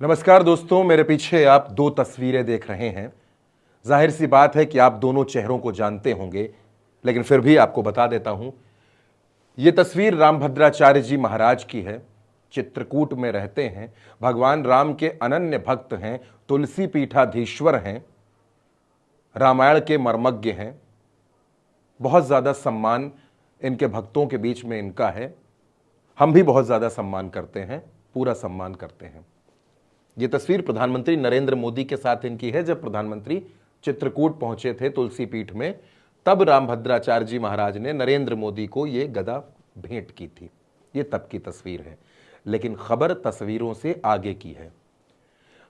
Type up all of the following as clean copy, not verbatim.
नमस्कार दोस्तों, मेरे पीछे आप दो तस्वीरें देख रहे हैं। जाहिर सी बात है कि आप दोनों चेहरों को जानते होंगे, लेकिन फिर भी आपको बता देता हूं। यह तस्वीर रामभद्राचार्य जी महाराज की है। चित्रकूट में रहते हैं, भगवान राम के अनन्य भक्त हैं, तुलसी पीठाधीश्वर हैं, रामायण के मर्मज्ञ हैं। बहुत ज़्यादा सम्मान इनके भक्तों के बीच में इनका है। हम भी बहुत ज़्यादा सम्मान करते हैं, पूरा सम्मान करते हैं। ये तस्वीर प्रधानमंत्री नरेंद्र मोदी के साथ इनकी है। जब प्रधानमंत्री चित्रकूट पहुंचे थे तुलसी पीठ में, तब रामभद्राचार्य जी महाराज ने नरेंद्र मोदी को ये गदा भेंट की थी। ये तब की तस्वीर है, लेकिन खबर तस्वीरों से आगे की है।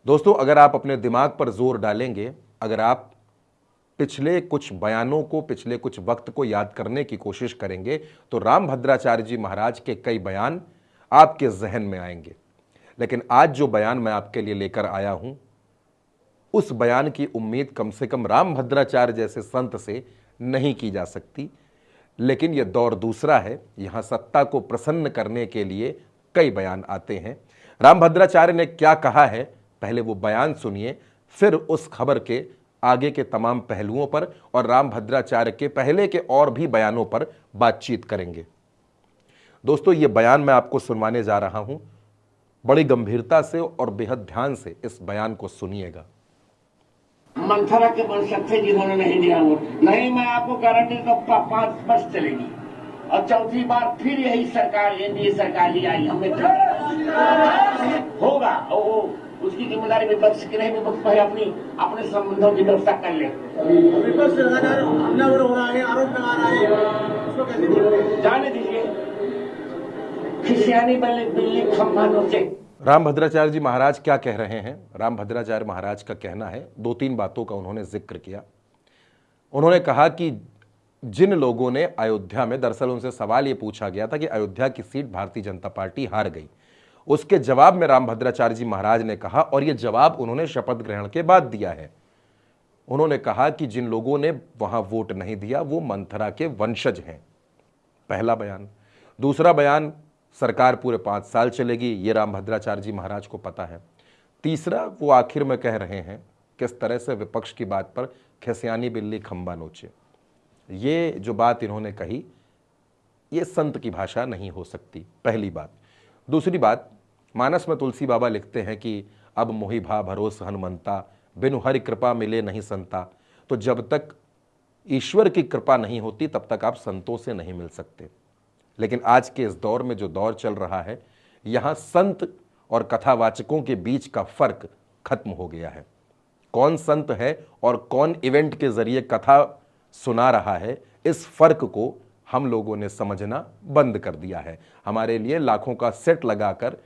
दोस्तों, अगर आप अपने दिमाग पर जोर डालेंगे, अगर आप पिछले कुछ बयानों को, पिछले कुछ वक्त को याद करने की कोशिश करेंगे, तो रामभद्राचार्य जी महाराज के कई बयान आपके जहन में आएंगे। लेकिन आज जो बयान मैं आपके लिए लेकर आया हूं, उस बयान की उम्मीद कम से कम रामभद्राचार्य जैसे संत से नहीं की जा सकती। लेकिन यह दौर दूसरा है। यहां सत्ता को प्रसन्न करने के लिए कई बयान आते हैं। रामभद्राचार्य ने क्या कहा है, पहले वो बयान सुनिए, फिर उस खबर के आगे के तमाम पहलुओं पर और रामभद्राचार्य के पहले के और भी बयानों पर बातचीत करेंगे। दोस्तों, ये बयान मैं आपको सुनवाने जा रहा हूं। बड़ी गंभीरता से और बेहद ध्यान से इस बयान को सुनिएगा। मंथरा के वंशज थे जिन्होंने नहीं दिया वोट, नहीं, मैं आपको गारंटी तो 5 वर्ष चलेगी और चौथी बार फिर यही सरकार, एनडीए सरकार ही आई। हमें होगा और उसकी जिम्मेदारी विपक्ष की नहीं। विपक्ष पहले अपने संबंधों की व्यवस्था कर ले। विपक्ष लगातार हमलावर हो रहा है, आरोप लगा रहा है, उसको कैसे जाने दीजिए। खिसियानी बिल्ली खंभा नोचे। रामभद्राचार्य जी महाराज क्या कह रहे हैं? रामभद्राचार्य महाराज का कहना है, 2-3 बातों का उन्होंने जिक्र किया। उन्होंने कहा कि जिन लोगों ने अयोध्या में, दरअसल उनसे सवाल ये पूछा गया था कि अयोध्या की सीट भारतीय जनता पार्टी हार गई। उसके जवाब में रामभद्राचार्य जी महाराज ने कहा, और यह जवाब उन्होंने शपथ ग्रहण के बाद दिया है, उन्होंने कहा कि जिन लोगों ने वहां वोट नहीं दिया वो मंथरा के वंशज हैं। पहला बयान। दूसरा बयान, सरकार पूरे 5 साल चलेगी, ये रामभद्राचार्य जी महाराज को पता है। तीसरा, वो आखिर में कह रहे हैं किस तरह से विपक्ष की बात पर खिसियानी बिल्ली खंबा नोचे। ये जो बात इन्होंने कही, ये संत की भाषा नहीं हो सकती, पहली बात। दूसरी बात, मानस में तुलसी बाबा लिखते हैं कि अब मोहि भा भरोस हनुमंता, बिनु हरि कृपा मिले नहीं संता। तो जब तक ईश्वर की कृपा नहीं होती तब तक आप संतों से नहीं मिल सकते। लेकिन आज के इस दौर में जो दौर चल रहा है, यहां संत और कथावाचकों के बीच का फर्क खत्म हो गया है। कौन संत है और कौन इवेंट के जरिए कथा सुना रहा है, इस फर्क को हम लोगों ने समझना बंद कर दिया है। हमारे लिए लाखों का सेट लगाकर,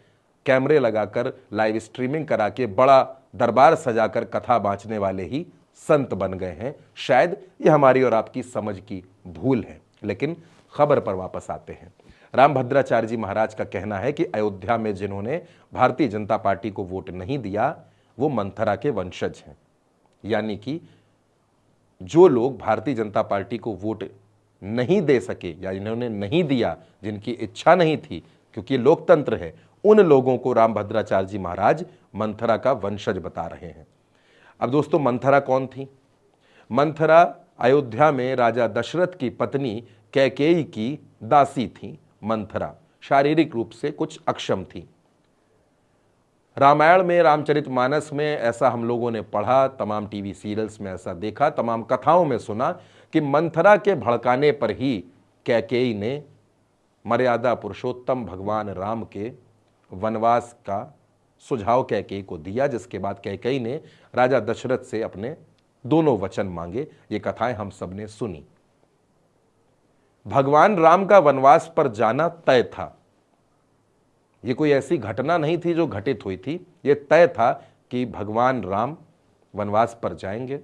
कैमरे लगाकर, लाइव स्ट्रीमिंग करा के, बड़ा दरबार सजाकर कथा बांचने वाले ही संत बन गए हैं। शायद ये हमारी और आपकी समझ की भूल है। लेकिन खबर पर वापस आते हैं। रामभद्राचार्य जी महाराज का कहना है कि अयोध्या में जिन्होंने भारतीय जनता पार्टी को वोट नहीं दिया वो मंथरा के वंशज हैं। यानी कि जो लोग भारतीय जनता पार्टी को वोट नहीं दे सके या जिन्होंने नहीं दिया, जिनकी इच्छा नहीं थी, क्योंकि लोकतंत्र है, उन लोगों को रामभद्राचार्य जी महाराज मंथरा का वंशज बता रहे हैं। अब दोस्तों, मंथरा कौन थी? मंथरा अयोध्या में राजा दशरथ की पत्नी कैकेयी की दासी थी। मंथरा शारीरिक रूप से कुछ अक्षम थी। रामायण में, रामचरितमानस में ऐसा हम लोगों ने पढ़ा, तमाम टीवी सीरियल्स में ऐसा देखा, तमाम कथाओं में सुना कि मंथरा के भड़काने पर ही कैकेयी ने मर्यादा पुरुषोत्तम भगवान राम के वनवास का सुझाव कैकेयी को दिया, जिसके बाद कैकेयी ने राजा दशरथ से अपने दोनों वचन मांगे। ये कथाएं हम सबने सुनी। भगवान राम का वनवास पर जाना तय था। यह कोई ऐसी घटना नहीं थी जो घटित हुई थी, यह तय था कि भगवान राम वनवास पर जाएंगे।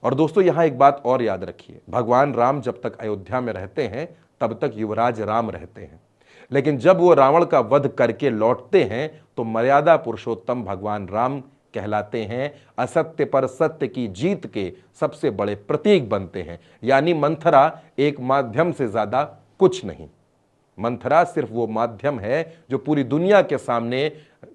और दोस्तों, यहां एक बात और याद रखिए, भगवान राम जब तक अयोध्या में रहते हैं तब तक युवराज राम रहते हैं, लेकिन जब वो रावण का वध करके लौटते हैं तो मर्यादा पुरुषोत्तम भगवान राम कहलाते हैं, असत्य पर सत्य की जीत के सबसे बड़े प्रतीक बनते हैं। यानी मंथरा एक माध्यम से ज्यादा कुछ नहीं। मंथरा सिर्फ वो माध्यम है जो पूरी दुनिया के सामने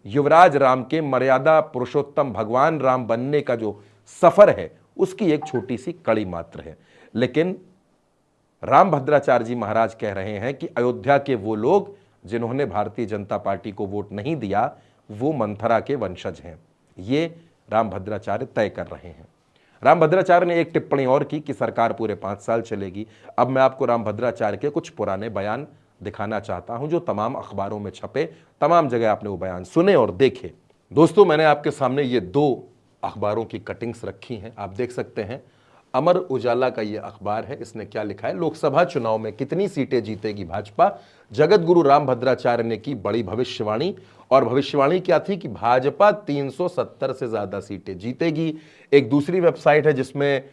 युवराज राम के मर्यादा पुरुषोत्तम भगवान राम बनने का जो सफर है उसकी एक छोटी सी कड़ी मात्र है। लेकिन रामभद्राचार्य जी महाराज कह रहे हैं कि अयोध्या के वो लोग जिन्होंने भारतीय जनता पार्टी को वोट नहीं दिया वो मंथरा के वंशज हैं। ये रामभद्राचार्य तय कर रहे हैं। रामभद्राचार्य ने एक टिप्पणी और की कि सरकार पूरे 5 साल चलेगी। अब मैं आपको रामभद्राचार्य के कुछ पुराने बयान दिखाना चाहता हूं जो तमाम अखबारों में छपे, तमाम जगह आपने वो बयान सुने और देखे। दोस्तों, मैंने आपके सामने ये 2 अखबारों की कटिंग्स रखी हैं, आप देख सकते हैं। अमर उजाला का ये अखबार है, इसने क्या लिखा है, लोकसभा चुनाव में कितनी सीटें जीतेगी भाजपा, जगत गुरु रामभद्राचार्य ने की बड़ी भविष्यवाणी। और भविष्यवाणी क्या थी कि भाजपा 370 से ज्यादा सीटें जीतेगी। एक दूसरी वेबसाइट है जिसमें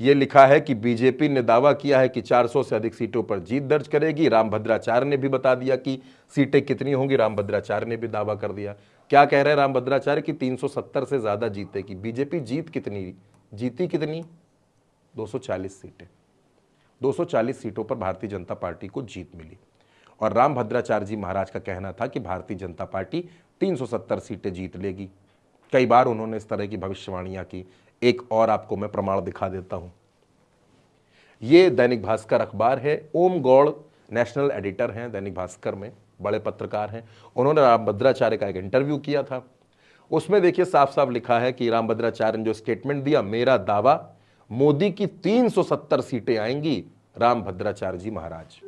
यह लिखा है कि बीजेपी ने दावा किया है कि 400 से अधिक सीटों पर जीत दर्ज करेगी। रामभद्राचार्य ने भी बता दिया कि सीटें कितनी होंगी, रामभद्राचार्य ने भी दावा कर दिया। क्या कह रहे हैं रामभद्राचार्य कि 370 से ज्यादा जीतेगी। बीजेपी जीती कितनी 240 सीटें। 240 सीटों पर भारतीय जनता पार्टी को जीत मिली। और रामभद्राचार्य जी महाराज का कहना था कि भारतीय जनता पार्टी 370 सीटें जीत लेगी। कई बार उन्होंने इस तरह की भविष्यवाणियां की। एक और आपको मैं प्रमाण दिखा देता हूं। ये दैनिक भास्कर अखबार है। ओम गौड़ नेशनल एडिटर हैं दैनिक भास्कर में, बड़े पत्रकार हैं। उन्होंने रामभद्राचार्य का एक इंटरव्यू किया था। उसमें देखिए साफ साफ लिखा है कि रामभद्राचार्य ने जो स्टेटमेंट दिया, मेरा दावा मोदी की 370 सीटें आएंगी। रामभद्राचार्य जी महाराज,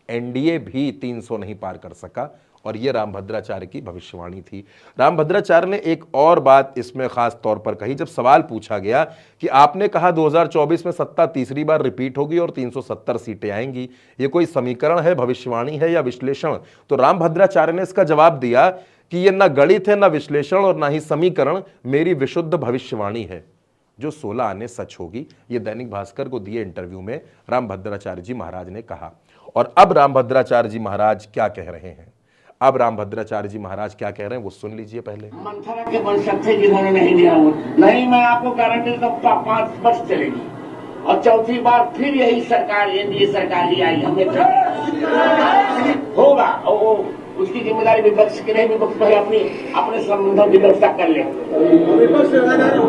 एनडीए भी 300 नहीं पार कर सका। और यह रामभद्राचार्य की भविष्यवाणी थी। रामभद्राचार्य ने एक और बात इसमें खास तौर पर कही। जब सवाल पूछा गया कि आपने कहा 2024 में सत्ता तीसरी बार रिपीट होगी और 370 सीटें आएंगी, ये कोई समीकरण है, भविष्यवाणी है या विश्लेषण? तो रामभद्राचार्य ने इसका जवाब दिया कि यह ना गणित है, ना विश्लेषण और ना ही समीकरण, मेरी विशुद्ध भविष्यवाणी है जो 16 आने सच होगी। ये दैनिक भास्कर को दिए इंटरव्यू में रामभद्राचार्य जी महाराज ने कहा। और अब रामभद्राचार्य जी महाराज क्या कह रहे हैं, अब रामभद्राचार्य जी महाराज क्या कह रहे हैं वो सुन लीजिए पहले। मंथरा के वंशज थे जिन्होंने नहीं दिया वो नहीं, मैं आपको गारंटी देता हूं 5 वर्ष चलेगी और चौथी बार फिर यही सरकार, एनडीए सरकार ही आई। हमें होगा और उसकी जिम्मेदारी विपक्ष की नहीं। विपक्ष पहले अपने संबंधों की व्यवस्था कर ले। विपक्ष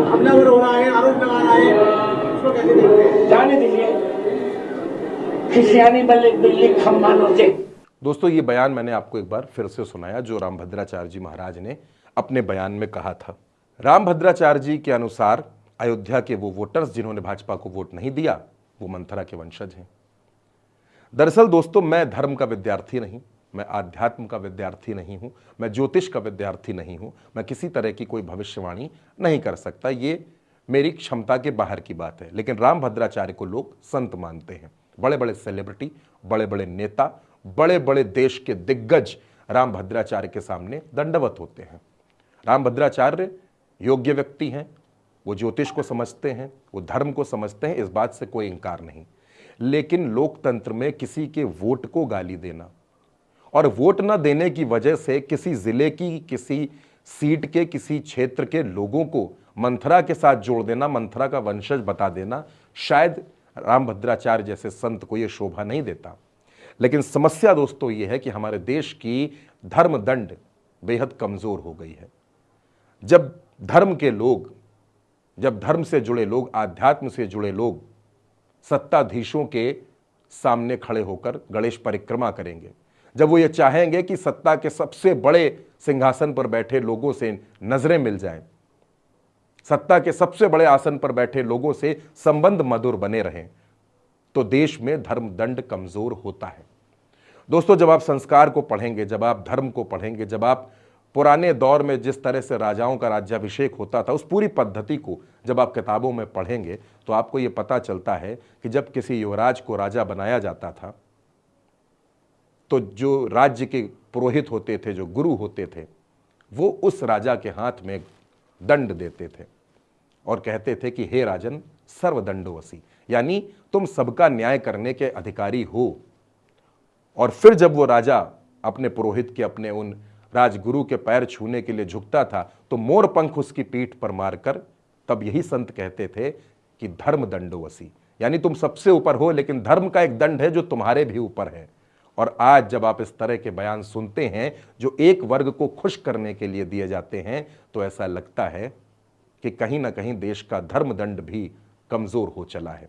हमलावर हो रहा है, आरोप लगा रहा है, उसको कैसे देखते हैं? जाने दीजिए, खिसियानी बिल्ली खम्मा नोचे। दोस्तों, ये बयान मैंने आपको एक बार फिर से सुनाया जो रामभद्राचार्य जी महाराज ने अपने बयान में कहा था। रामभद्राचार्य जी के अनुसार अयोध्या के वो वोटर्स जिन्होंने भाजपा को वोट नहीं दिया वो मंथरा के वंशज हैं। दरअसल दोस्तों, मैं धर्म का विद्यार्थी नहीं, मैं आध्यात्म का विद्यार्थी नहीं हूं, मैं ज्योतिष का विद्यार्थी नहीं हूं, मैं किसी तरह की कोई भविष्यवाणी नहीं कर सकता, ये मेरी क्षमता के बाहर की बात है। लेकिन रामभद्राचार्य को लोग संत मानते हैं। बड़े बड़े सेलिब्रिटी, बड़े बड़े नेता, बड़े बड़े देश के दिग्गज रामभद्राचार्य के सामने दंडवत होते हैं। रामभद्राचार्य योग्य व्यक्ति हैं, वो ज्योतिष को समझते हैं, वो धर्म को समझते हैं, इस बात से कोई इंकार नहीं। लेकिन लोकतंत्र में किसी के वोट को गाली देना और वोट न देने की वजह से किसी जिले की, किसी सीट के, किसी क्षेत्र के लोगों को मंथरा के साथ जोड़ देना, मंथरा का वंशज बता देना, शायद रामभद्राचार्य जैसे संत को यह शोभा नहीं देता। लेकिन समस्या दोस्तों ये है कि हमारे देश की धर्म दंड बेहद कमजोर हो गई है। जब धर्म के लोग, जब धर्म से जुड़े लोग, आध्यात्म से जुड़े लोग सत्ताधीशों के सामने खड़े होकर गणेश परिक्रमा करेंगे, जब वो ये चाहेंगे कि सत्ता के सबसे बड़े सिंहासन पर बैठे लोगों से नजरें मिल जाएं, सत्ता के सबसे बड़े आसन पर बैठे लोगों से संबंध मधुर बने रहें, तो देश में धर्म दंड कमजोर होता है। दोस्तों, जब आप संस्कार को पढ़ेंगे, जब आप धर्म को पढ़ेंगे, जब आप पुराने दौर में जिस तरह से राजाओं का राज्याभिषेक होता था उस पूरी पद्धति को जब आप किताबों में पढ़ेंगे तो आपको यह पता चलता है कि जब किसी युवराज को राजा बनाया जाता था तो जो राज्य के पुरोहित होते थे, जो गुरु होते थे, वो उस राजा के हाथ में दंड देते थे और कहते थे कि हे राजन सर्वदंडोवसी, यानी तुम सबका न्याय करने के अधिकारी हो। और फिर जब वो राजा अपने पुरोहित के, अपने उन राजगुरु के पैर छूने के लिए झुकता था तो मोर पंख उसकी पीठ पर मारकर तब यही संत कहते थे कि धर्म दंडोवसी, यानी तुम सबसे ऊपर हो लेकिन धर्म का एक दंड है जो तुम्हारे भी ऊपर है। और आज जब आप इस तरह के बयान सुनते हैं जो एक वर्ग को खुश करने के लिए दिए जाते हैं, तो ऐसा लगता है कि कहीं ना कहीं देश का धर्मदंड भी कमजोर हो चला है।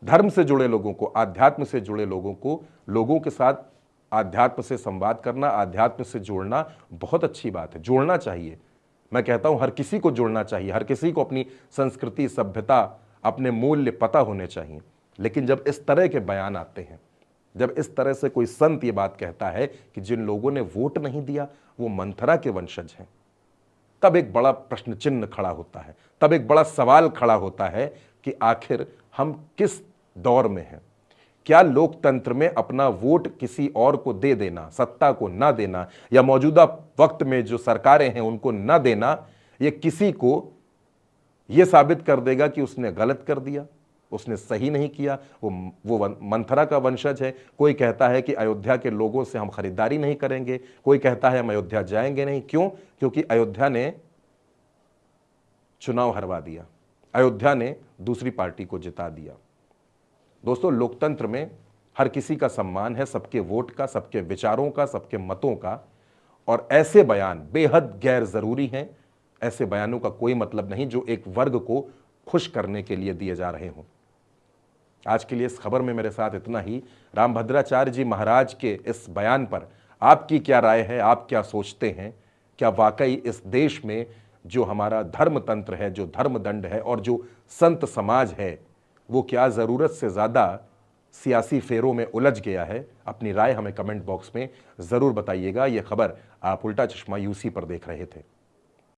धर्म से जुड़े लोगों को, आध्यात्म से जुड़े लोगों को, लोगों के साथ आध्यात्म से संवाद करना, आध्यात्म से जोड़ना बहुत अच्छी बात है, जोड़ना चाहिए। मैं कहता हूं हर किसी को जोड़ना चाहिए, हर किसी को अपनी संस्कृति, सभ्यता, अपने मूल्य पता होने चाहिए। लेकिन जब इस तरह के बयान आते हैं, जब इस तरह से कोई संत ये बात कहता है कि जिन लोगों ने वोट नहीं दिया वो मंथरा के वंशज हैं, तब एक बड़ा प्रश्न चिन्ह खड़ा होता है, तब एक बड़ा सवाल खड़ा होता है कि आखिर हम किस दौर में हैं। क्या लोकतंत्र में अपना वोट किसी और को दे देना, सत्ता को ना देना, या मौजूदा वक्त में जो सरकारें हैं उनको ना देना, ये किसी को यह साबित कर देगा कि उसने गलत कर दिया, उसने सही नहीं किया, वो मंथरा का वंशज है। कोई कहता है कि अयोध्या के लोगों से हम खरीदारी नहीं करेंगे, कोई कहता है हम अयोध्या जाएंगे नहीं। क्यों? क्योंकि अयोध्या ने चुनाव हरवा दिया, अयोध्या ने दूसरी पार्टी को जिता दिया। दोस्तों, लोकतंत्र में हर किसी का सम्मान है, सबके वोट का, सबके विचारों का, सबके मतों का, और ऐसे बयान बेहद गैर जरूरी हैं। ऐसे बयानों का कोई मतलब नहीं जो एक वर्ग को खुश करने के लिए दिए जा रहे हों। आज के लिए इस खबर में मेरे साथ इतना ही। रामभद्राचार्य जी महाराज के इस बयान पर आपकी क्या राय है, आप क्या सोचते हैं? क्या वाकई इस देश में जो हमारा धर्मतंत्र है, जो धर्मदंड है और जो संत समाज है, वो क्या ज़रूरत से ज़्यादा सियासी फेरों में उलझ गया है? अपनी राय हमें कमेंट बॉक्स में ज़रूर बताइएगा। ये खबर आप उल्टा चश्मा यूसी पर देख रहे थे।